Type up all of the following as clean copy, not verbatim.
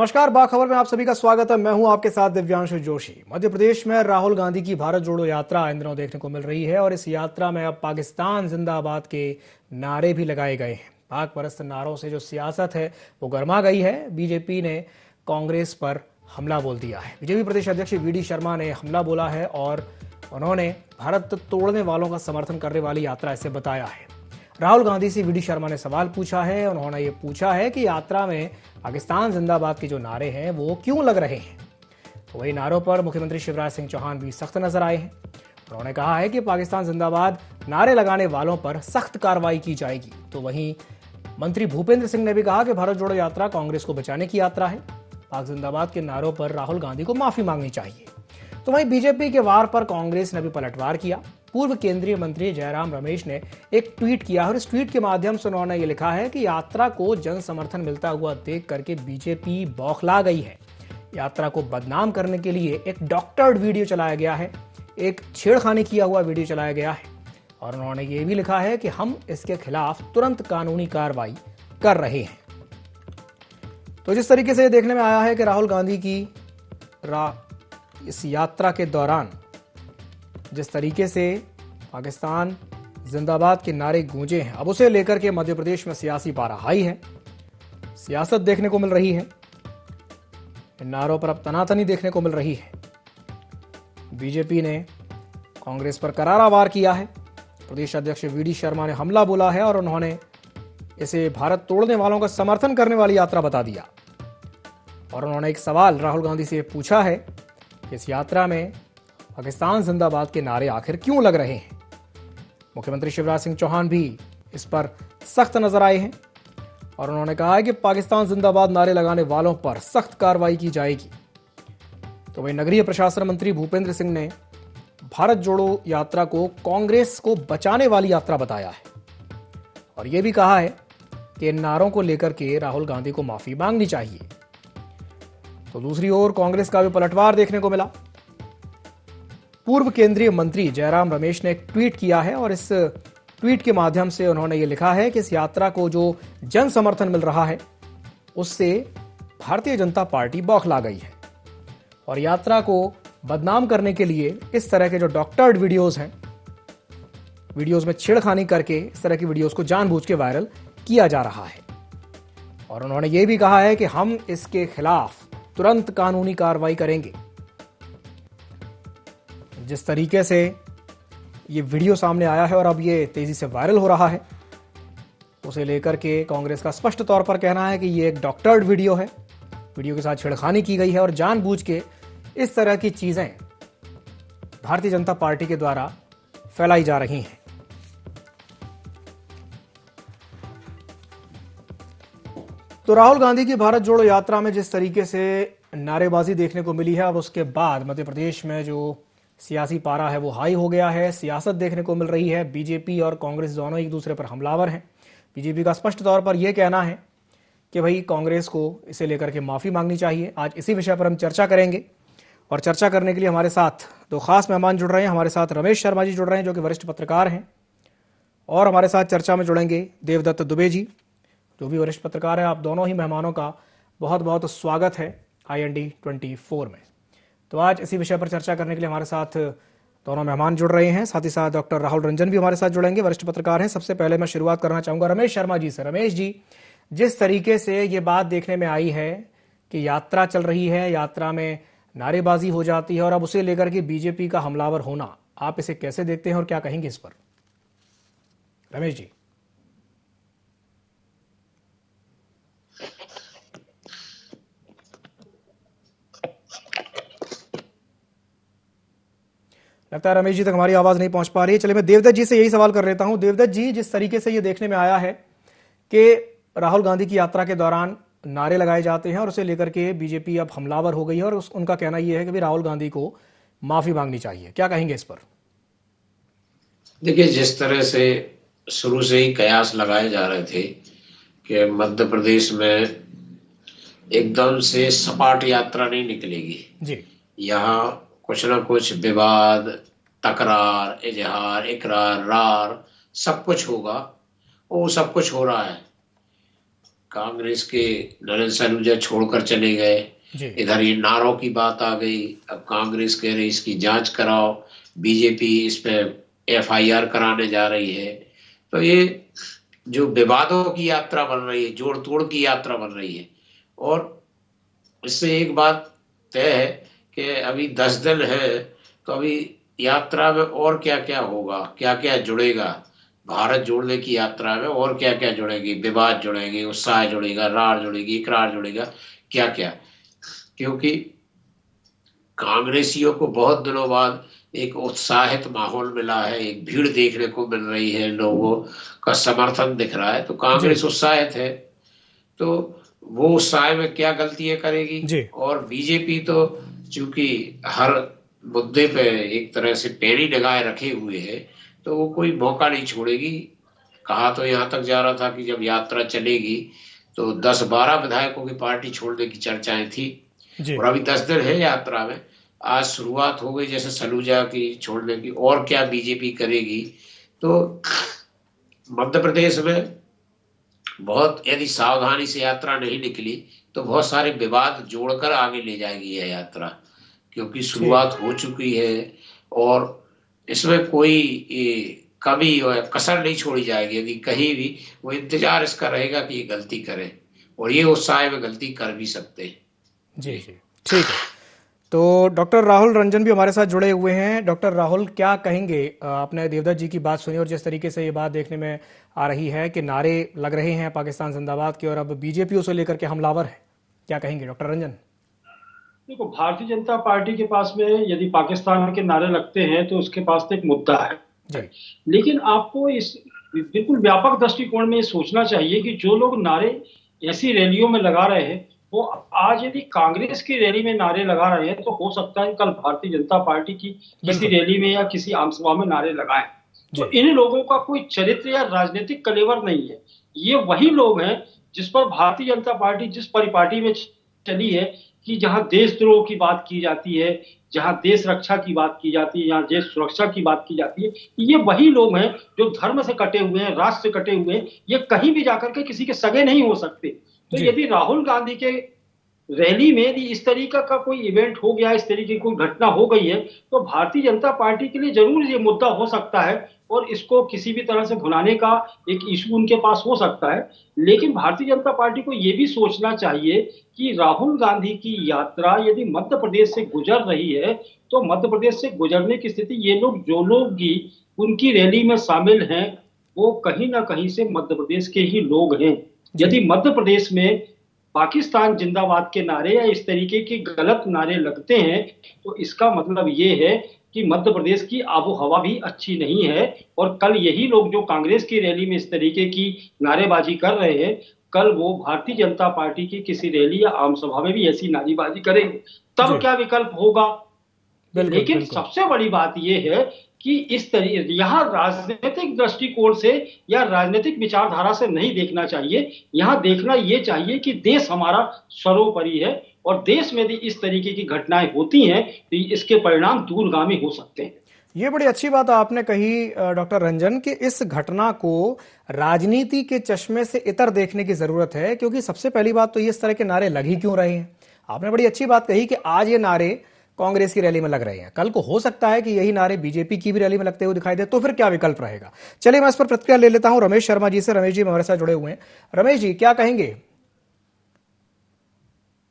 नमस्कार, बाखबर में आप सभी का स्वागत है। मैं हूं आपके साथ दिव्यांशु जोशी। मध्य प्रदेश में राहुल गांधी की भारत जोड़ो यात्रा इन दिनों देखने को मिल रही है और इस यात्रा में अब पाकिस्तान जिंदाबाद के नारे भी लगाए गए हैं। पाक परस्त नारों से जो सियासत है वो गर्मा गई है। बीजेपी ने कांग्रेस पर हमला बोल दिया है। बीजेपी प्रदेश अध्यक्ष वी.डी. शर्मा ने हमला बोला है और उन्होंने भारत तोड़ने वालों का समर्थन करने वाली यात्रा इसे बताया है। राहुल गांधी से वी.डी. शर्मा ने सवाल पूछा है। उन्होंने ये पूछा है कि यात्रा में पाकिस्तान जिंदाबाद के जो नारे हैं वो क्यों लग रहे हैं। तो वही नारों पर मुख्यमंत्री शिवराज सिंह चौहान भी सख्त नजर आए हैं। उन्होंने कहा है कि पाकिस्तान जिंदाबाद नारे लगाने वालों पर सख्त कार्रवाई की जाएगी। तो वहीं मंत्री भूपेंद्र सिंह ने भी कहा कि भारत जोड़ो यात्रा कांग्रेस को बचाने की यात्रा है। पाक जिंदाबाद के नारों पर राहुल गांधी को माफी मांगनी चाहिए। तो वहीं बीजेपी के वार पर कांग्रेस ने भी पलटवार किया। पूर्व केंद्रीय मंत्री जयराम रमेश ने एक ट्वीट किया और इस ट्वीट के माध्यम से उन्होंने ये लिखा है कि यात्रा को जन समर्थन मिलता हुआ देख करके बीजेपी बौखला गई है। यात्रा को बदनाम करने के लिए एक डॉक्टर्ड वीडियो चलाया गया है, एक छेड़खानी किया हुआ वीडियो चलाया गया है और उन्होंने ये भी लिखा है कि हम इसके खिलाफ तुरंत कानूनी कार्रवाई कर रहे हैं। तो जिस तरीके से देखने में आया है कि राहुल गांधी की इस यात्रा के दौरान जिस तरीके से पाकिस्तान जिंदाबाद के नारे गूंजे हैं, अब उसे लेकर के मध्य प्रदेश में सियासी पारा हाई है। सियासत देखने को मिल रही है। इन नारों पर अब तनातनी देखने को मिल रही है। बीजेपी ने कांग्रेस पर करारा वार किया है। प्रदेश अध्यक्ष वी.डी. शर्मा ने हमला बोला है और उन्होंने इसे भारत तोड़ने वालों का समर्थन करने वाली यात्रा बता दिया। और उन्होंने एक सवाल राहुल गांधी से पूछा है कि इस यात्रा में पाकिस्तान जिंदाबाद के नारे आखिर क्यों लग रहे हैं। मुख्यमंत्री शिवराज सिंह चौहान भी इस पर सख्त नजर आए हैं और उन्होंने कहा है कि पाकिस्तान जिंदाबाद नारे लगाने वालों पर सख्त कार्रवाई की जाएगी। तो वही नगरीय प्रशासन मंत्री भूपेंद्र सिंह ने भारत जोड़ो यात्रा को कांग्रेस को बचाने वाली यात्रा बताया है और यह भी कहा है कि इन नारों को लेकर के राहुल गांधी को माफी मांगनी चाहिए। तो दूसरी ओर कांग्रेस का भी पलटवार देखने को मिला। पूर्व केंद्रीय मंत्री जयराम रमेश ने एक ट्वीट किया है और इस ट्वीट के माध्यम से उन्होंने ये लिखा है कि इस यात्रा को जो जन समर्थन मिल रहा है उससे भारतीय जनता पार्टी बौखला गई है और यात्रा को बदनाम करने के लिए इस तरह के जो डॉक्टर्ड वीडियोस हैं, वीडियोस में छेड़खानी करके इस तरह की वीडियोस को जानबूझ के वायरल किया जा रहा है। और उन्होंने ये भी कहा है कि हम इसके खिलाफ तुरंत कानूनी कार्रवाई करेंगे। जिस तरीके से ये वीडियो सामने आया है और अब ये तेजी से वायरल हो रहा है, उसे लेकर के कांग्रेस का स्पष्ट तौर पर कहना है कि ये एक डॉक्टर्ड वीडियो है। वीडियो के साथ छेड़खानी की गई है और जानबूझ के इस तरह की चीजें भारतीय जनता पार्टी के द्वारा फैलाई जा रही हैं। तो राहुल गांधी की भारत जोड़ो यात्रा में जिस तरीके से नारेबाजी देखने को मिली है और उसके बाद मध्य प्रदेश में जो सियासी पारा है वो हाई हो गया है। सियासत देखने को मिल रही है। बीजेपी और कांग्रेस दोनों एक दूसरे पर हमलावर हैं। बीजेपी का स्पष्ट तौर पर यह कहना है कि भाई कांग्रेस को इसे लेकर के माफी मांगनी चाहिए। आज इसी विषय पर हम चर्चा करेंगे और चर्चा करने के लिए हमारे साथ दो खास मेहमान जुड़ रहे हैं। हमारे साथ रमेश शर्मा जी जुड़ रहे हैं जो कि वरिष्ठ पत्रकार हैं और हमारे साथ चर्चा में जुड़ेंगे देवदत्त दुबे जी जो भी वरिष्ठ पत्रकार है। आप दोनों ही मेहमानों का बहुत बहुत स्वागत है IND24 में। तो आज इसी विषय पर चर्चा करने के लिए हमारे साथ दोनों मेहमान जुड़ रहे हैं। साथ ही साथ डॉक्टर राहुल रंजन भी हमारे साथ जुड़ेंगे, वरिष्ठ पत्रकार हैं। सबसे पहले मैं शुरुआत करना चाहूंगा रमेश शर्मा जी से। रमेश जी, जिस तरीके से ये बात देखने में आई है कि यात्रा चल रही है, यात्रा में नारेबाजी हो जाती है और अब उसे लेकर के बीजेपी का हमलावर होना, आप इसे कैसे देखते हैं और क्या कहेंगे इस पर? रमेश जी। लगता है रमेश जी तक हमारी आवाज नहीं पहुंच पा रही है। चलिए मैं देवदत्त जी से यही सवाल कर लेता हूं। देवदत्त जी, जिस तरीके से ये देखने में आया है कि राहुल गांधी की यात्रा के दौरान नारे लगाए जाते हैं और उसे लेकर के बीजेपी अब हमलावर हो गई है और उनका कहना यह है कि राहुल गांधी को माफी मांगनी चाहिए, क्या कहेंगे इस पर? देखिए, जिस तरह से शुरू से ही कयास लगाए जा रहे थे कि मध्य प्रदेश में एकदम से सपाट यात्रा नहीं निकलेगी जी, यहाँ कुछ ना कुछ विवाद, तकरार, इजहार, इकरार, रार सब कुछ होगा। वो सब कुछ हो रहा है। कांग्रेस के नरेंद्र सलूजा छोड़कर चले गए, इधर ये नारों की बात आ गई। अब कांग्रेस कह रही इसकी जांच कराओ, बीजेपी इस पे एफआईआर कराने जा रही है। तो ये जो विवादों की यात्रा बन रही है, जोड़ तोड़ की यात्रा बन रही है। और इससे एक बात तय है कि अभी 10 दिन है, तो अभी यात्रा में और क्या क्या होगा, क्या क्या जुड़ेगा, भारत जोड़ने की यात्रा में और क्या क्या जुड़ेगी, विवाद जुड़ेंगे, उत्साह जुड़ेगा, रार जुड़ेगी, इकरार जुड़ेगा, क्या क्या। क्योंकि कांग्रेसियों को बहुत दिनों बाद एक उत्साहित माहौल मिला है, एक भीड़ देखने को मिल रही है, लोगों का समर्थन दिख रहा है, तो कांग्रेस उत्साहित है। तो वो उत्साह में क्या गलतियां करेगी। और बीजेपी तो चूंकि हर मुद्दे पे एक तरह से पैनी निगाह रखे हुए है, तो वो कोई मौका नहीं छोड़ेगी। कहा तो यहाँ तक जा रहा था कि जब यात्रा चलेगी तो 10-12 विधायकों की पार्टी छोड़ने की चर्चाएं थी, और अभी 10 दिन है यात्रा में। आज शुरुआत हो गई जैसे सलूजा की छोड़ने की, और क्या बीजेपी करेगी। तो मध्य प्रदेश में बहुत, यदि सावधानी से यात्रा नहीं निकली तो बहुत सारे विवाद जोड़कर आगे ले जाएगी यह यात्रा, क्योंकि शुरुआत हो चुकी है और इसमें कोई कमी और कसर नहीं छोड़ी जाएगी। यदि कहीं भी वो इंतजार इसका रहेगा कि ये गलती करें, और ये उत्साह में गलती कर भी सकते हैं। जी जी, ठीक है। तो डॉक्टर राहुल रंजन भी हमारे साथ जुड़े हुए हैं। डॉक्टर राहुल, क्या कहेंगे? आपने देवदत्त जी की बात सुनी और जिस तरीके से ये बात देखने में आ रही है कि नारे लग रहे हैं पाकिस्तान जिंदाबाद के, और अब बीजेपी उसे लेकर के हमलावर है, क्या कहेंगे डॉक्टर रंजन? देखो, भारतीय जनता पार्टी के पास में यदि पाकिस्तान के नारे लगते हैं तो उसके पास तो एक मुद्दा है, लेकिन आपको इस बिल्कुल व्यापक दृष्टिकोण में सोचना चाहिए कि जो लोग नारे ऐसी रैलियों में लगा रहे हैं, वो आज यदि कांग्रेस की रैली में नारे लगा रहे हैं तो हो सकता है कल भारतीय जनता पार्टी की किसी रैली में या किसी आम सभा में नारे लगाएं। तो इन लोगों का कोई चरित्र या राजनीतिक कलेवर नहीं है। ये वही लोग हैं जिस पर भारतीय जनता पार्टी जिस परिपाटी में चली है कि जहां देशद्रोह की बात की जाती है, जहां देश रक्षा की बात की जाती है, जहां देश सुरक्षा की बात की जाती है, ये वही लोग हैं जो धर्म से कटे हुए हैं, राष्ट्र से कटे हुए हैं। ये कहीं भी जाकर के किसी के सगे नहीं हो सकते। तो यदि राहुल गांधी के रैली में यदि इस तरीका का कोई इवेंट हो गया, इस तरीके की कोई घटना हो गई है, तो भारतीय जनता पार्टी के लिए जरूर ये मुद्दा हो सकता है और इसको किसी भी तरह से भुनाने का एक इशू उनके पास हो सकता है। लेकिन भारतीय जनता पार्टी को यह भी सोचना चाहिए कि राहुल गांधी की यात्रा यदि मध्य प्रदेश से गुजर रही है, तो मध्य प्रदेश से गुजरने की स्थिति, ये लोग जो लोग भी उनकी रैली में शामिल हैं, वो कहीं ना कहीं से मध्य प्रदेश के ही लोग हैं। यदि मध्य प्रदेश में पाकिस्तान जिंदाबाद के नारे या इस तरीके के गलत नारे लगते हैं, तो इसका मतलब ये है कि मध्य प्रदेश की आबो हवा भी अच्छी नहीं है। और कल यही लोग जो कांग्रेस की रैली में इस तरीके की नारेबाजी कर रहे हैं, कल वो भारतीय जनता पार्टी की किसी रैली या आम सभा में भी ऐसी नारेबाजी करेंगे, तब क्या विकल्प होगा। लेकिन सबसे बड़ी बात यह है कि इस तरीके यहाँ राजनीतिक दृष्टिकोण से या राजनीतिक विचारधारा से नहीं देखना चाहिए। यहाँ देखना यह चाहिए कि देश हमारा सर्वोपरि है, और देश में यदि इस तरीके की घटनाएं होती हैं तो इसके परिणाम दूरगामी हो सकते हैं। ये बड़ी अच्छी बात आपने कही डॉक्टर रंजन कि इस घटना को राजनीति के चश्मे से इतर देखने की जरूरत है, क्योंकि सबसे पहली बात तो ये इस तरह के नारे लग ही क्यों रहे हैं। आपने बड़ी अच्छी बात कही कि आज ये नारे कांग्रेस की रैली में लग रहे हैं, कल को हो सकता है कि यही नारे बीजेपी की भी रैली में लगते हुए दिखाई दे, तो फिर क्या विकल्प रहेगा। चलिए मैं इस पर प्रतिक्रिया ले लेता हूं रमेश शर्मा जी से। रमेश जी हमारे साथ जुड़े हुए हैं। रमेश जी क्या कहेंगे?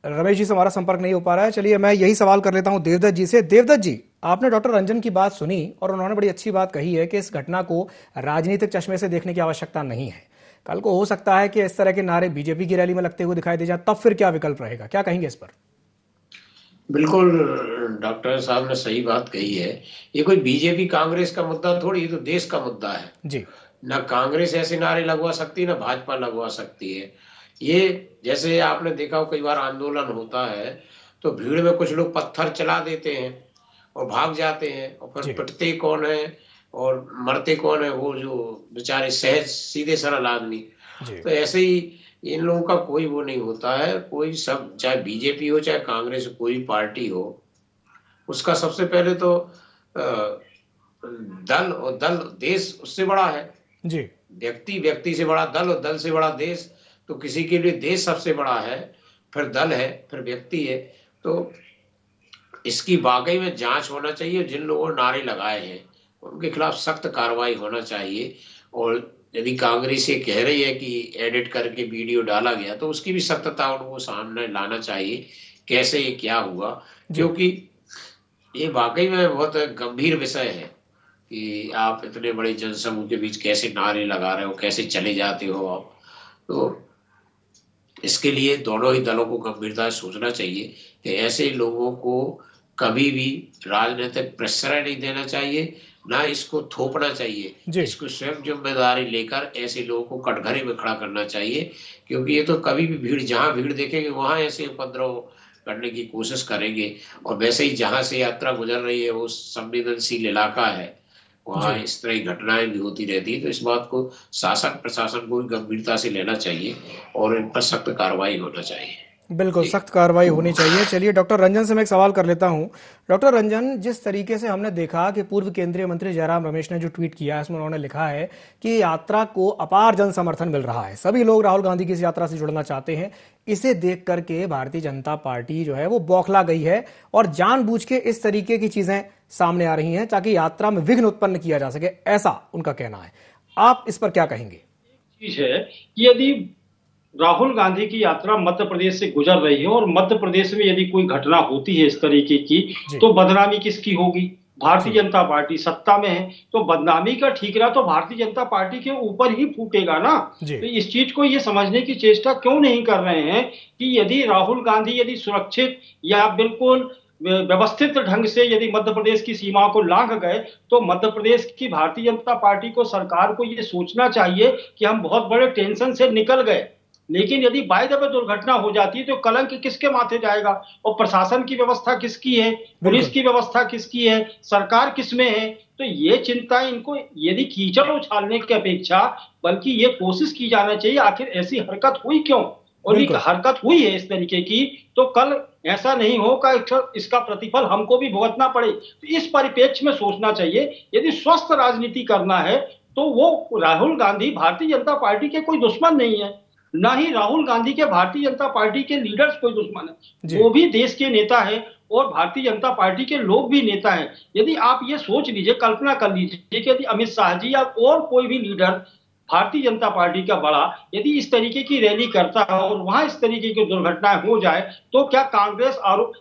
रमेश जी से हमारा संपर्क नहीं हो पा रहा है। चलिए मैं यही सवाल कर लेता हूं देवदत्त जी से। देवदत्त जी, आपने डॉक्टर रंजन की बात सुनी और उन्होंने बड़ी अच्छी बात कही है कि इस घटना को राजनीतिक चश्मे से देखने की आवश्यकता नहीं है। कल को हो सकता है कि इस तरह के नारे बीजेपी की रैली में लगते हुए दिखाई दे जाए, तब फिर क्या विकल्प रहेगा, क्या कहेंगे इस पर? बिल्कुल डॉक्टर साहब ने सही बात कही है। ये कोई बीजेपी कांग्रेस का मुद्दा थोड़ी, तो देश का मुद्दा है जी। ना कांग्रेस ऐसे नारे लगवा सकती है, ना भाजपा लगवा सकती है। ये जैसे आपने देखा कई बार आंदोलन होता है तो भीड़ में कुछ लोग पत्थर चला देते हैं और भाग जाते हैं, और फिर पिटते कौन है और मरते कौन है? वो जो बेचारे सहज सीधे सरल आदमी। तो ऐसे ही इन लोगों का कोई वो नहीं होता है। कोई सब, चाहे बीजेपी हो चाहे कांग्रेस हो, कोई पार्टी हो, उसका सबसे पहले तो दल, और दल देश उससे बड़ा है जी। व्यक्ति से बड़ा दल, और दल से बड़ा देश। तो किसी के लिए देश सबसे बड़ा है, फिर दल है, फिर व्यक्ति है। तो इसकी वाकई में जांच होना चाहिए। जिन लोगों ने नारे लगाए हैं उनके खिलाफ सख्त कार्रवाई होना चाहिए। और यदि कांग्रेस ये कह रही है कि एडिट करके वीडियो डाला गया, तो उसकी भी सख्तता उनको सामने लाना चाहिए, कैसे ये क्या हुआ। क्योंकि ये वाकई में बहुत गंभीर विषय है कि आप इतने बड़े जनसमूह के बीच कैसे नारे लगा रहे हो, कैसे चले जाते हो आप। तो इसके लिए दोनों ही दलों को गंभीरता से सोचना चाहिए कि ऐसे लोगों को कभी भी राजनीतिक प्रश्रय नहीं देना चाहिए, ना इसको थोपना चाहिए। इसको स्वयं जिम्मेदारी लेकर ऐसे लोगों को कटघरे में खड़ा करना चाहिए। क्योंकि ये तो कभी भी भीड़, जहां भीड़ देखेंगे वहां ऐसे उपद्रव करने की कोशिश करेंगे। और वैसे ही जहां से यात्रा गुजर रही है वो संवेदनशील इलाका है, वहां इस तरह की घटनाएं भी होती रहती है। तो इस बात को शासन प्रशासन को गंभीरता से लेना चाहिए और इन पर सख्त कार्रवाई होना चाहिए। बिल्कुल सख्त कार्रवाई होनी चाहिए। चलिए डॉक्टर रंजन से मैं एक सवाल कर लेता हूं। डॉक्टर रंजन, जिस तरीके से हमने देखा कि पूर्व केंद्रीय मंत्री जयराम रमेश ने जो ट्वीट किया है, इसमें उन्होंने लिखा है कि यात्रा को अपार जन समर्थन मिल रहा है, सभी लोग राहुल गांधी की इस यात्रा से जुड़ना चाहते हैं। इसे देख करके भारतीय जनता पार्टी जो है वो बौखला गई है और जानबूझ के इस तरीके की चीजें सामने आ रही हैं ताकि यात्रा में विघ्न उत्पन्न किया जा सके, ऐसा उनका कहना है। आप इस पर क्या कहेंगे? चीज है कि यदि राहुल गांधी की यात्रा मध्य प्रदेश से गुजर रही है और मध्य प्रदेश में यदि कोई घटना होती है इस तरीके की, तो बदनामी किसकी होगी? भारतीय जनता पार्टी सत्ता में है, तो बदनामी का ठीकरा तो भारतीय जनता पार्टी के ऊपर ही फूटेगा ना। तो इस चीज को ये समझने की चेष्टा क्यों नहीं कर रहे हैं कि यदि राहुल गांधी यदि सुरक्षित या बिल्कुल व्यवस्थित ढंग से यदि मध्य प्रदेश की सीमाओं को लांघ गए, तो मध्य प्रदेश की भारतीय जनता पार्टी को, सरकार को ये सोचना चाहिए कि हम बहुत बड़े टेंशन से निकल गए। लेकिन यदि बाय द वे दुर्घटना हो जाती है तो कलंक किसके माथे जाएगा? और प्रशासन की व्यवस्था किसकी है, पुलिस की व्यवस्था किसकी है, सरकार किसमें है? तो ये चिंता इनको यदि कीचड़ उछालने की अपेक्षा बल्कि ये कोशिश की जाना चाहिए आखिर ऐसी हरकत हुई क्यों, और ये हरकत हुई है इस तरीके की, तो कल ऐसा नहीं हो कि इसका प्रतिफल हमको भी भुगतना पड़े। तो इस परिप्रेक्ष्य में सोचना चाहिए। यदि स्वस्थ राजनीति करना है तो वो राहुल गांधी भारतीय जनता पार्टी के कोई दुश्मन नहीं है, ना ही राहुल गांधी के भारतीय जनता पार्टी के लीडर्स कोई दुश्मन है। वो भी देश के नेता है और भारतीय जनता पार्टी के लोग भी नेता हैं। यदि आप ये सोच लीजिए, कल्पना कर लीजिए कि यदि अमित शाह जी या और कोई भी लीडर भारतीय जनता पार्टी का बड़ा यदि इस तरीके की रैली करता है और वहां इस तरीके की दुर्घटनाएं हो जाए, तो क्या कांग्रेस आरोप,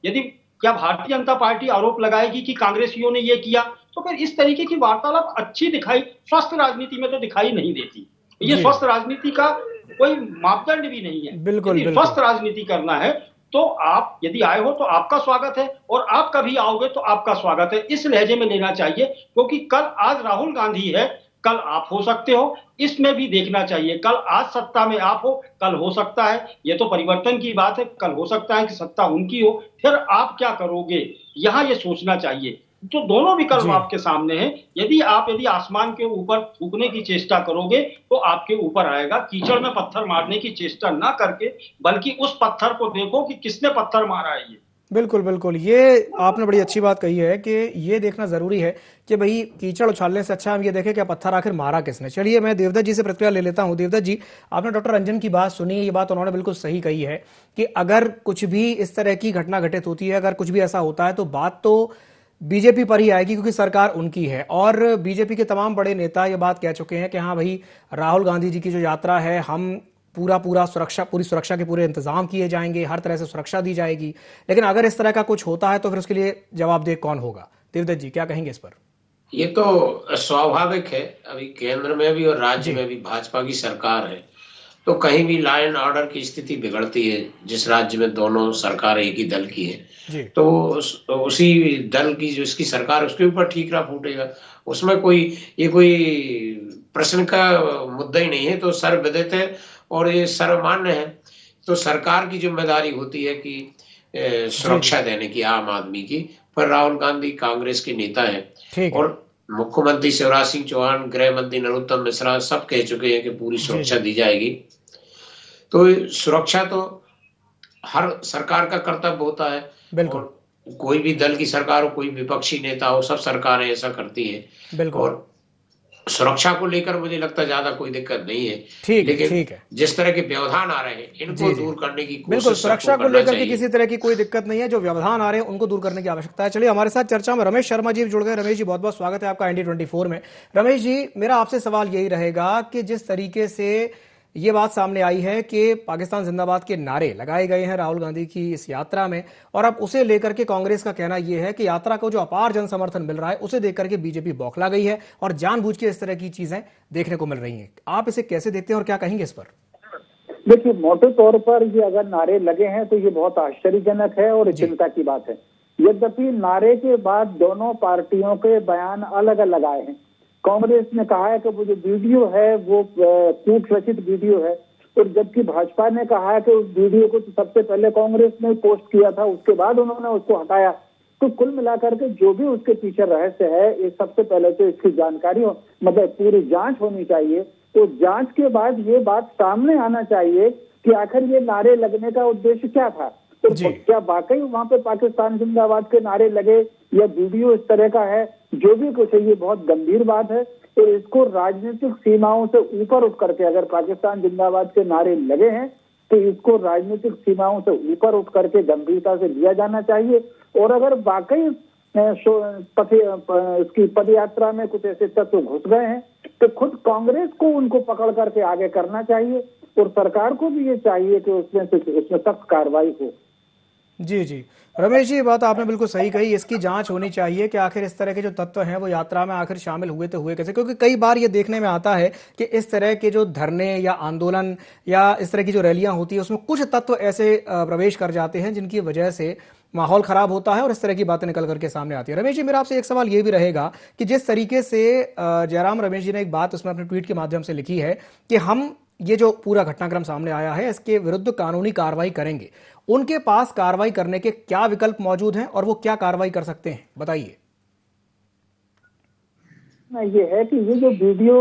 यदि क्या भारतीय जनता पार्टी आरोप लगाएगी कि कांग्रेसियों ने ये किया? तो फिर इस तरीके की वार्तालाप अच्छी दिखाई, स्वस्थ राजनीति में तो दिखाई नहीं देती। ये स्वस्थ राजनीति का कोई मापदंड भी नहीं है। बिल्कुल, स्वस्थ राजनीति करना है तो आप यदि आए हो तो आपका स्वागत है, और आप कभी आओगे तो आपका स्वागत है, इस लहजे में लेना चाहिए। क्योंकि कल आज राहुल गांधी है, कल आप हो सकते हो, इसमें भी देखना चाहिए। कल आज सत्ता में आप हो, कल हो सकता है, ये तो परिवर्तन की बात है, कल हो सकता है कि सत्ता उनकी हो, फिर आप क्या करोगे, यहां ये सोचना चाहिए। तो दोनों विकल्प आपके सामने हैं। यदि आसमान के ऊपर थूकने की चेष्टा करोगे तो आपके ऊपर आएगा। कीचड़ में पत्थर मारने की चेष्टा ना करके बल्कि उस पत्थर को देखो कि किसने पत्थर मारा है। ये बिल्कुल बिल्कुल, ये आपने बड़ी अच्छी बात कही है कि ये देखना जरूरी है कि भाई कीचड़ उछालने से अच्छा हम ये देखें कि पत्थर आखिर मारा किसने। चलिए मैं देवदत्त जी से प्रतिक्रिया ले लेता हूं। देवदत्त जी, आपने डॉक्टर रंजन की बात सुनी, ये बात उन्होंने बिल्कुल सही कही है कि अगर कुछ भी इस तरह की घटना घटित होती है, अगर कुछ भी ऐसा होता है तो बात तो बीजेपी पर ही आएगी क्योंकि सरकार उनकी है। और बीजेपी के तमाम बड़े नेता ये बात कह चुके हैं कि हाँ भाई, राहुल गांधी जी की जो यात्रा है, हम पूरी सुरक्षा के पूरे इंतजाम किए जाएंगे, हर तरह से सुरक्षा दी जाएगी। लेकिन अगर इस तरह का कुछ होता है तो फिर उसके लिए जवाबदेह कौन होगा? देवदत्त जी क्या कहेंगे इस पर? ये तो स्वाभाविक है, अभी केंद्र में भी और राज्य में भी भाजपा की सरकार है, तो कहीं भी लॉ एंड ऑर्डर की स्थिति बिगड़ती है। जिस राज्य में दोनों सरकार एक ही दल की है तो उसी दल की जो इसकी सरकार, उसके ऊपर ठीकरा फूटेगा। उसमें कोई प्रश्न का मुद्दा ही नहीं है। तो सर्वविदित है और ये सर्वमान्य है। तो सरकार की जिम्मेदारी होती है कि सुरक्षा देने की आम आदमी की। पर राहुल गांधी कांग्रेस के नेता है और मुख्यमंत्री शिवराज सिंह चौहान, गृह मंत्री नरोत्तम मिश्रा सब कह चुके हैं कि पूरी सुरक्षा दी जाएगी। तो सुरक्षा तो हर सरकार का कर्तव्य होता है। बिल्कुल, कोई भी दल की सरकार हो, कोई विपक्षी नेता हो, सब सरकारें ऐसा करती है। बिल्कुल। और सुरक्षा को लेकर मुझे लगता है ज्यादा कोई दिक्कत नहीं है। लेकिन ठीक है, जिस तरह के व्यवधान आ रहे हैं इनको दूर करने की कोशिश बिल्कुल सुरक्षा को लेकर के किसी तरह की कोई दिक्कत नहीं है, जो व्यवधान आ रहे हैं उनको दूर करने की आवश्यकता है। चलिए हमारे साथ चर्चा में रमेश शर्मा जी जुड़ गए। रमेश जी बहुत बहुत स्वागत है आपका ND24 में। रमेश जी, मेरा आपसे सवाल यही रहेगा कि जिस तरीके से ये बात सामने आई है कि पाकिस्तान जिंदाबाद के नारे लगाए गए हैं राहुल गांधी की इस यात्रा में, और अब उसे लेकर के कांग्रेस का कहना यह है कि यात्रा को जो अपार जन समर्थन मिल रहा है उसे देख करके बीजेपी बौखला गई है और जानबूझ के इस तरह की चीजें देखने को मिल रही हैं। आप इसे कैसे देखते हैं और क्या कहेंगे इस पर? देखिए, मोटे तौर पर ये अगर नारे लगे हैं तो ये बहुत आश्चर्यजनक है और चिंता की बात है। यद्यपि नारे के बाद दोनों पार्टियों के बयान अलग अलग आए हैं। कांग्रेस ने कहा है कि वो जो वीडियो है वो कूट रचित वीडियो है, और जबकि भाजपा ने कहा है कि उस वीडियो को तो सबसे पहले कांग्रेस ने पोस्ट किया था, उसके बाद उन्होंने उसको हटाया। तो कुल मिलाकर के जो भी उसके पीछे रहस्य है, ये सबसे पहले तो इसकी जानकारी मतलब पूरी जांच होनी चाहिए। तो जांच के बाद ये बात सामने आना चाहिए कि आखिर ये नारे लगने का उद्देश्य क्या था। तो क्या वाकई वहां पे पाकिस्तान जिंदाबाद के नारे लगे या वीडियो इस तरह का है? जो भी कुछ है ये बहुत गंभीर बात है, तो इसको राजनीतिक सीमाओं से ऊपर उठ करके, अगर पाकिस्तान जिंदाबाद के नारे लगे हैं तो इसको राजनीतिक सीमाओं से ऊपर उठ करके गंभीरता से लिया जाना चाहिए। और अगर वाकई इसकी पदयात्रा में कुछ ऐसे तत्व घुस गए हैं तो खुद कांग्रेस को उनको पकड़ करके आगे करना चाहिए, और सरकार को भी ये चाहिए कि उसमें सख्त कार्रवाई हो। जी जी, रमेश जी, ये बात आपने बिल्कुल सही कही। इसकी जांच होनी चाहिए कि आखिर इस तरह के जो तत्व हैं वो यात्रा में आखिर शामिल हुए तो हुए कैसे, क्योंकि कई बार ये देखने में आता है कि इस तरह के जो धरने या आंदोलन या इस तरह की जो रैलियां होती है उसमें कुछ तत्व ऐसे प्रवेश कर जाते हैं जिनकी वजह से माहौल खराब होता है और इस तरह की बातें निकल करके सामने आती है। रमेश जी, मेरा आपसे एक सवाल ये भी रहेगा कि जिस तरीके से जयराम रमेश जी ने एक बात उसमें अपने ट्वीट के माध्यम से लिखी है कि हम ये जो पूरा घटनाक्रम सामने आया है इसके विरुद्ध कानूनी कार्रवाई करेंगे, उनके पास कार्रवाई करने के क्या विकल्प मौजूद हैं और वो क्या कार्रवाई कर सकते हैं, बताइए। ये है कि ये जो वीडियो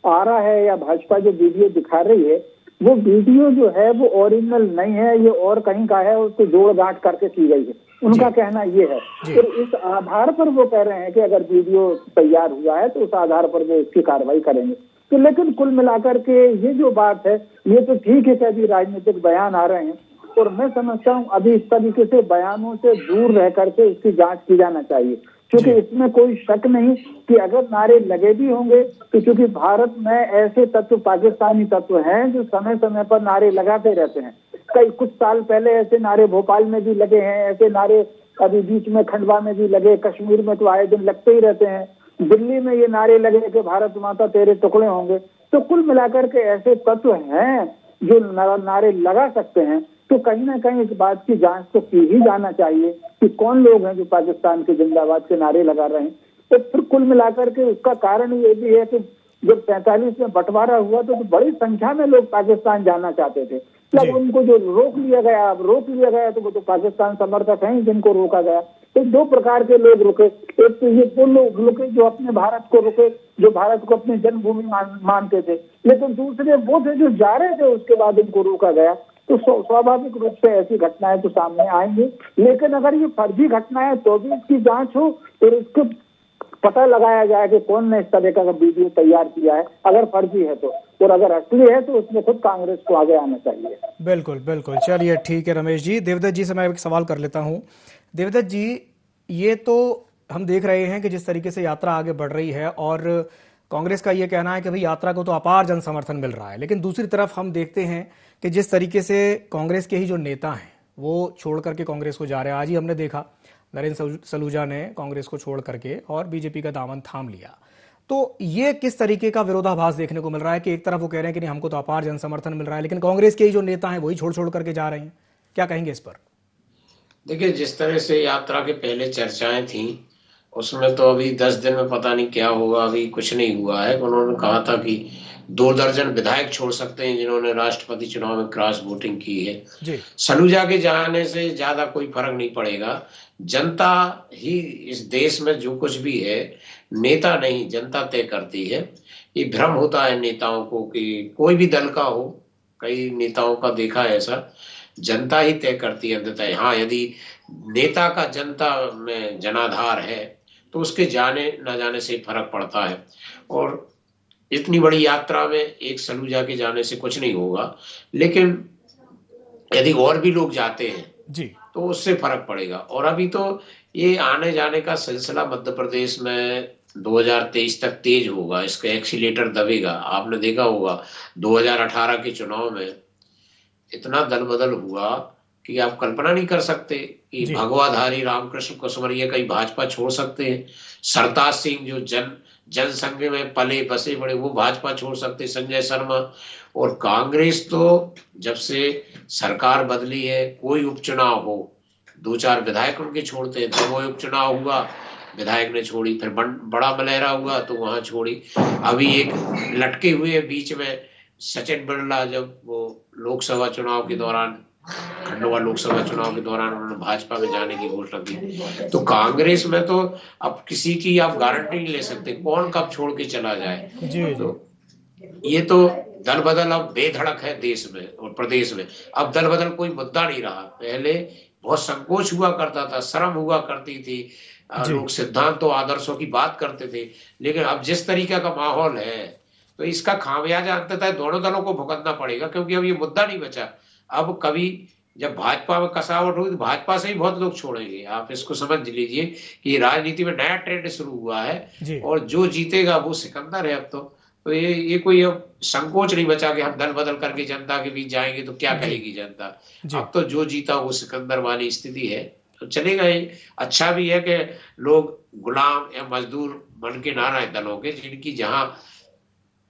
आ रहा है या भाजपा जो वीडियो दिखा रही है, वो वीडियो जो है वो ओरिजिनल नहीं है, ये और कहीं का है, उसको जोड़ गांठ करके की गई है। उनका कहना ये है, और इस आधार पर वो कह रहे हैं कि अगर वीडियो तैयार हुआ है तो उस आधार पर वो इसकी कार्रवाई करेंगे। तो लेकिन कुल मिलाकर के ये जो बात है, ये तो ठीक है कि अभी राजनीतिक बयान आ रहे हैं, और मैं समझता हूँ अभी इस तरीके से बयानों से दूर रह करके इसकी जांच की जाना चाहिए, क्योंकि इसमें कोई शक नहीं कि अगर नारे लगे भी होंगे तो क्योंकि भारत में ऐसे तत्व, पाकिस्तानी तत्व हैं जो समय समय पर नारे लगाते रहते हैं। कई कुछ साल पहले ऐसे नारे भोपाल में भी लगे हैं, ऐसे नारे अभी बीच में खंडवा में भी लगे, कश्मीर में तो आए दिन लगते ही रहते हैं, दिल्ली में ये नारे लगे कि भारत माता तेरे टुकड़े होंगे। तो कुल मिलाकर के ऐसे तत्व हैं जो नारे लगा सकते हैं। तो कहीं ना कहीं इस बात की जांच तो की ही जाना चाहिए कि कौन लोग हैं जो पाकिस्तान के जिंदाबाद के नारे लगा रहे हैं। तो फिर कुल मिलाकर के उसका कारण ये भी है कि जब 45 में बंटवारा हुआ तो बड़ी संख्या में लोग पाकिस्तान जाना चाहते थे, जब उनको जो रोक लिया गया तो वो तो पाकिस्तान समर्थक हैं जिनको रोका गया। तो दो प्रकार के लोग रुके, एक तो ये वो लोग रुके जो अपने भारत को रुके, जो भारत को अपनी जन्मभूमि मानते थे, लेकिन दूसरे वो थे जो जा रहे थे, उसके बाद उनको रोका गया। तो स्वाभाविक रूप से ऐसी घटनाएं तो सामने आएंगी, लेकिन अगर ये फर्जी घटना है तो भी इसकी जांच हो और इसको पता लगाया जाए कि कौन ने इस तरह का वीडियो तैयार किया है, अगर फर्जी है तो, और अगर असली है तो उसमें खुद कांग्रेस को आगे आना चाहिए। बिल्कुल बिल्कुल, चलिए ठीक है रमेश जी। देवदत्त जी से मैं एक सवाल कर लेता हूँ। देवदत्त जी, ये तो हम देख रहे हैं कि जिस तरीके से यात्रा आगे बढ़ रही है और कांग्रेस का ये कहना है कि भाई यात्रा को तो अपार जन समर्थन मिल रहा है, लेकिन दूसरी तरफ हम देखते हैं कि जिस तरीके से कांग्रेस के ही जो नेता हैं वो छोड़ करके कांग्रेस को जा रहे हैं। आज ही हमने देखा नरेंद्र सलूजा ने कांग्रेस को छोड़ करके और बीजेपी का दामन थाम लिया। तो ये किस तरीके का विरोधाभास देखने को मिल रहा है कि एक तरफ वो कह रहे हैं कि नहीं हमको तो अपार जन समर्थन मिल रहा है, लेकिन कांग्रेस के ही जो नेता हैं वही छोड़ छोड़ करके जा रहे हैं, क्या कहेंगे इस पर? देखिए, जिस तरह से यात्रा के पहले चर्चाएं थी उसमें तो अभी 10 दिन में पता नहीं क्या होगा, अभी कुछ नहीं हुआ है। उन्होंने कहा था कि 2 दर्जन विधायक छोड़ सकते हैं जिन्होंने राष्ट्रपति चुनाव में क्रॉस वोटिंग की है। सलूजा के जाने से ज्यादा कोई फर्क नहीं पड़ेगा। जनता ही इस देश में जो कुछ भी है, नेता नहीं जनता तय करती है। ये भ्रम होता है नेताओं को कि कोई भी दल का हो, कई नेताओं का देखा है ऐसा, जनता ही तय करती है अंततः। हाँ, यदि नेता का जनता में जनाधार है तो उसके जाने न जाने से फर्क पड़ता है। और इतनी बड़ी यात्रा में एक सलूजा के जाने से कुछ नहीं होगा, लेकिन यदि और भी लोग जाते हैं जी तो उससे फर्क पड़ेगा। और अभी तो ये आने जाने का सिलसिला मध्य प्रदेश में 2023 तक तेज होगा, इसका एक्सीलेटर दबेगा। आपने देखा होगा 2018 के चुनाव में इतना दल बदल हुआ कि आप कल्पना नहीं कर सकते कि भगवाधारी रामकृष्ण कुसमरिया कहीं भाजपा छोड़ सकते हैं, सरताज सिंह जो जनसंघ में पले बसे बड़े वो भाजपा छोड़ सकते, संजय शर्मा। और कांग्रेस तो जब से सरकार बदली है, कोई उपचुनाव हो 2-4 विधायक उनके छोड़ते हैं, तो वो उपचुनाव हुआ विधायक ने छोड़ी, फिर बड़ा मलहरा हुआ तो वहां छोड़ी। अभी एक लटके हुए बीच में सचिन बिरला, जब वो लोकसभा चुनाव के दौरान, खंडवा लोकसभा चुनाव के दौरान उन्होंने भाजपा में जाने की घोषणा की। तो कांग्रेस में तो अब किसी की आप गारंटी नहीं ले सकते कौन कब छोड़ के चला जाए। तो ये तो दल बदल अब बेधड़क है देश में और प्रदेश में। अब दल बदल कोई मुद्दा नहीं रहा। पहले बहुत संकोच हुआ करता था, शर्म हुआ करती थी, लोग सिद्धांतों आदर्शों की बात करते थे। लेकिन अब जिस तरीके का माहौल है तो इसका खामियाजा अंततः दोनों दलों को भुगतना पड़ेगा, क्योंकि अब ये मुद्दा नहीं बचा। अब कभी जब भाजपा में कसावट हुई तो भाजपा से ही बहुत लोग छोड़ेंगे। आप इसको समझ लीजिए कि राजनीति में नया ट्रेंड शुरू हुआ है और जो जीतेगा वो सिकंदर है। अब तो ये कोई अब संकोच नहीं बचा कि हम दल बदल करके जनता के बीच जाएंगे तो क्या कहेगी जनता। अब तो जो जीता वो सिकंदर वाली स्थिति है, तो चलेगा। ही अच्छा भी है कि लोग गुलाम या मजदूर बन के ना रहे दलों के, जिनकी जहां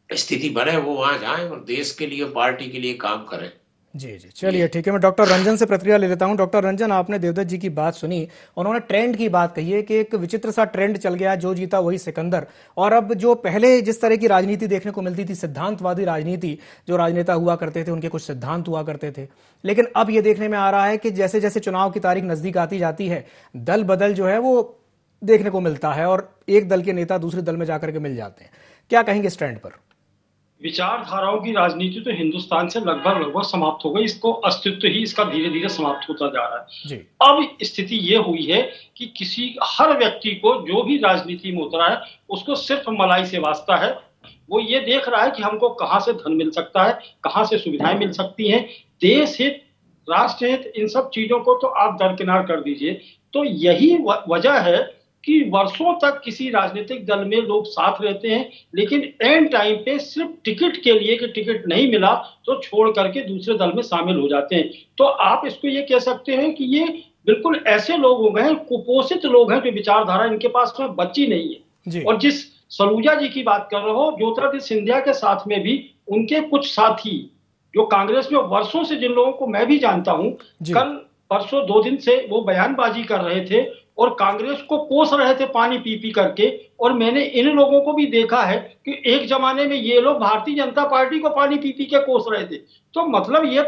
स्थिति बने वो वहां जाएं और देश के लिए पार्टी के लिए काम करें। जी जी, चलिए ठीक है। मैं डॉक्टर रंजन से प्रतिक्रिया ले लेता हूं। डॉक्टर रंजन, आपने देवदत्त जी की बात सुनी, उन्होंने ट्रेंड की बात कही है कि एक विचित्र सा ट्रेंड चल गया, जो जीता वही सिकंदर। और अब जो पहले जिस तरह की राजनीति देखने को मिलती थी, सिद्धांतवादी राजनीति, जो राजनेता हुआ करते थे उनके कुछ सिद्धांत हुआ करते थे, लेकिन अब ये देखने में आ रहा है कि जैसे जैसे चुनाव की तारीख नजदीक आती जाती है, दल बदल जो है वो देखने को मिलता है और एक दल के नेता दूसरे दल में जाकर के मिल जाते हैं। क्या कहेंगे इस ट्रेंड पर? विचारधाराओं की राजनीति तो हिंदुस्तान से लगभग समाप्त हो गई। इसको अस्तित्व ही इसका धीरे धीरे समाप्त होता जा रहा है। अब स्थिति ये हुई है कि हर व्यक्ति को जो भी राजनीति में उतरा है उसको सिर्फ मलाई से वास्ता है। वो ये देख रहा है कि हमको कहां से धन मिल सकता है, कहां से सुविधाएं मिल सकती हैं, देश हित, राष्ट्र हित, इन सब चीजों को तो आप दरकिनार कर दीजिए। तो यही वजह है कि वर्षों तक किसी राजनीतिक दल में लोग साथ रहते हैं, लेकिन एंड टाइम पे सिर्फ टिकट के लिए कि टिकट नहीं मिला तो छोड़ करके दूसरे दल में शामिल हो जाते हैं। तो आप इसको ये कह सकते हैं कि ये बिल्कुल ऐसे लोग हो गए, कुपोषित लोग हैं, जो विचारधारा इनके पास में बची नहीं है। और जिस सलूजा जी की बात कर रहे हो, ज्योतिरादित्य सिंधिया के साथ में भी उनके कुछ साथी जो कांग्रेस में वर्षों से, जिन लोगों को मैं भी जानता हूं, कल परसों 2 दिन से वो बयानबाजी कर रहे थे और कांग्रेस को कोस रहे थे पानी पी पी करके। और मैंने इन लोगों को भी देखा है कि एक जमाने में ये लोग भारतीय जनता पार्टी को पानी पी पी के कोस रहे थे। तो मतलब ये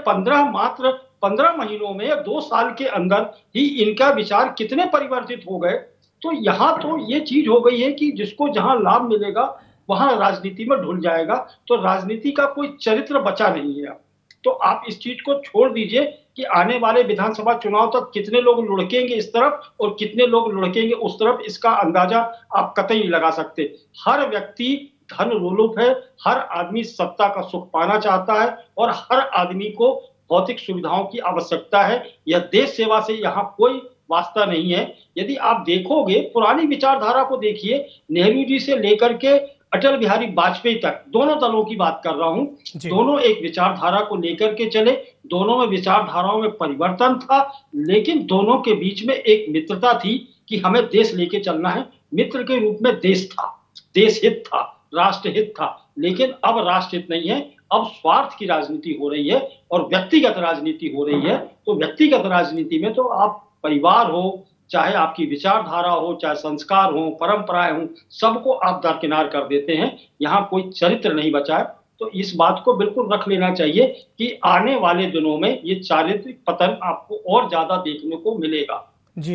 मात्र 15 महीनों में या 2 साल के अंदर ही इनका विचार कितने परिवर्तित हो गए। तो यहाँ तो ये चीज हो गई है कि जिसको जहां लाभ मिलेगा वहां राजनीति में ढुल जाएगा। तो राजनीति का कोई चरित्र बचा नहीं है। तो आप इस चीज को छोड़ दीजिए कि आने वाले विधानसभा चुनाव तक कितने लोग लुढ़केंगे इस तरफ और कितने लोग लुढ़केंगे उस तरफ, इसका अंदाजा आप कतई नहीं लगा सकते। हर व्यक्ति धन लोलुप है, हर आदमी सत्ता का सुख पाना चाहता है और हर आदमी को भौतिक सुविधाओं की आवश्यकता है। यह देश सेवा से यहाँ कोई वास्ता नहीं है। यदि आप देखोगे पुरानी विचारधारा को देखिए, नेहरू जी से लेकर के अटल बिहारी वाजपेयी तक, दोनों दलों की बात कर रहा हूं, दोनों एक विचारधारा को लेकर के चले, दोनों में विचारधाराओं में परिवर्तन था, लेकिन दोनों के बीच में एक मित्रता थी कि हमें देश लेके चलना है। मित्र के रूप में देश था, देश हित था, राष्ट्र हित था। लेकिन अब राष्ट्र हित नहीं है, अब स्वार्थ की राजनीति हो रही है और व्यक्तिगत राजनीति हो रही है। तो व्यक्तिगत राजनीति में तो आप परिवार हो, चाहे आपकी विचारधारा हो, चाहे संस्कार हो, परंपराएं हो, सबको आप दरकिनार कर देते हैं। यहाँ कोई चरित्र नहीं बचा है। तो इस बात को बिल्कुल रख लेना चाहिए कि आने वाले दिनों में ये चारित्रिक पतन आपको और ज्यादा देखने को मिलेगा।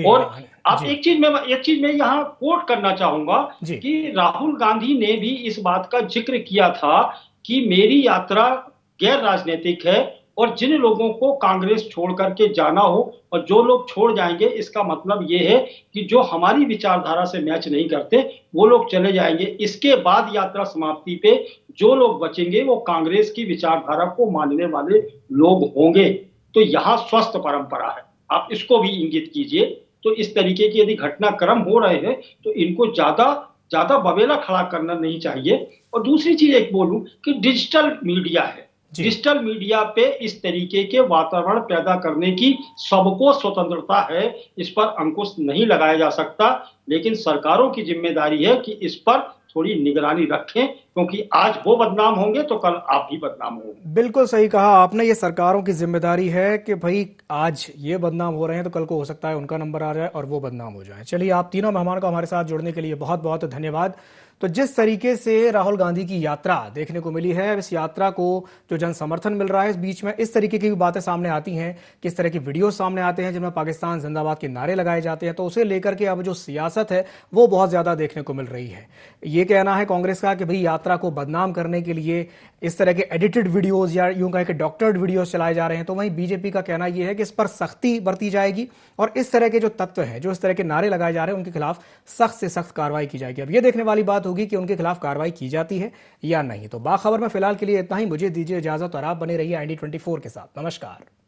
और आप एक चीज में यहाँ कोट करना चाहूंगा कि राहुल गांधी ने भी इस बात का जिक्र किया था कि मेरी यात्रा गैर राजनीतिक है और जिन लोगों को कांग्रेस छोड़ करके जाना हो, और जो लोग छोड़ जाएंगे इसका मतलब ये है कि जो हमारी विचारधारा से मैच नहीं करते वो लोग चले जाएंगे। इसके बाद यात्रा समाप्ति पे जो लोग बचेंगे वो कांग्रेस की विचारधारा को मानने वाले लोग होंगे। तो यहाँ स्वस्थ परंपरा है, आप इसको भी इंगित कीजिए। तो इस तरीके की यदि घटनाक्रम हो रहे हैं तो इनको ज्यादा बवेला खड़ा करना नहीं चाहिए। और दूसरी चीज एक बोलूं कि डिजिटल मीडिया है, डिजिटल मीडिया पे इस तरीके के वातावरण पैदा करने की सबको स्वतंत्रता है, इस पर अंकुश नहीं लगाया जा सकता, लेकिन सरकारों की जिम्मेदारी है कि इस पर थोड़ी निगरानी रखें, क्योंकि आज वो बदनाम होंगे तो कल आप भी बदनाम होंगे। बिल्कुल सही कहा आपने, ये सरकारों की जिम्मेदारी है कि भाई आज ये बदनाम हो रहे हैं तो कल को हो सकता है उनका नंबर आ जाए और वो बदनाम हो जाए। चलिए, आप तीनों मेहमान को हमारे साथ जुड़ने के लिए बहुत बहुत धन्यवाद। तो जिस तरीके से राहुल गांधी की यात्रा देखने को मिली है, इस यात्रा को जो जन समर्थन मिल रहा है, इस बीच में इस तरीके की भी बातें सामने आती हैं, किस तरह की वीडियो सामने आते हैं जिनमें पाकिस्तान जिंदाबाद के नारे लगाए जाते हैं, तो उसे लेकर के अब जो सियासत है वो बहुत ज्यादा देखने को मिल रही है। ये कहना है कांग्रेस का कि भाई यात्रा को बदनाम करने के लिए इस तरह के एडिटेड वीडियोज या यूं कहें कि डॉक्टर्ड वीडियोज चलाए जा रहे हैं, तो वहीं बीजेपी का कहना यह है कि इस पर सख्ती बरती जाएगी और इस तरह के जो तत्व हैं, जो इस तरह के नारे लगाए जा रहे हैं, उनके खिलाफ सख्त से सख्त कार्रवाई की जाएगी। अब यह देखने वाली बात होगी कि उनके खिलाफ कार्रवाई की जाती है या नहीं। तो बाखबर में फिलहाल के लिए इतना ही, मुझे दीजिए इजाजत और आप बने रहिए IND24 के साथ। नमस्कार।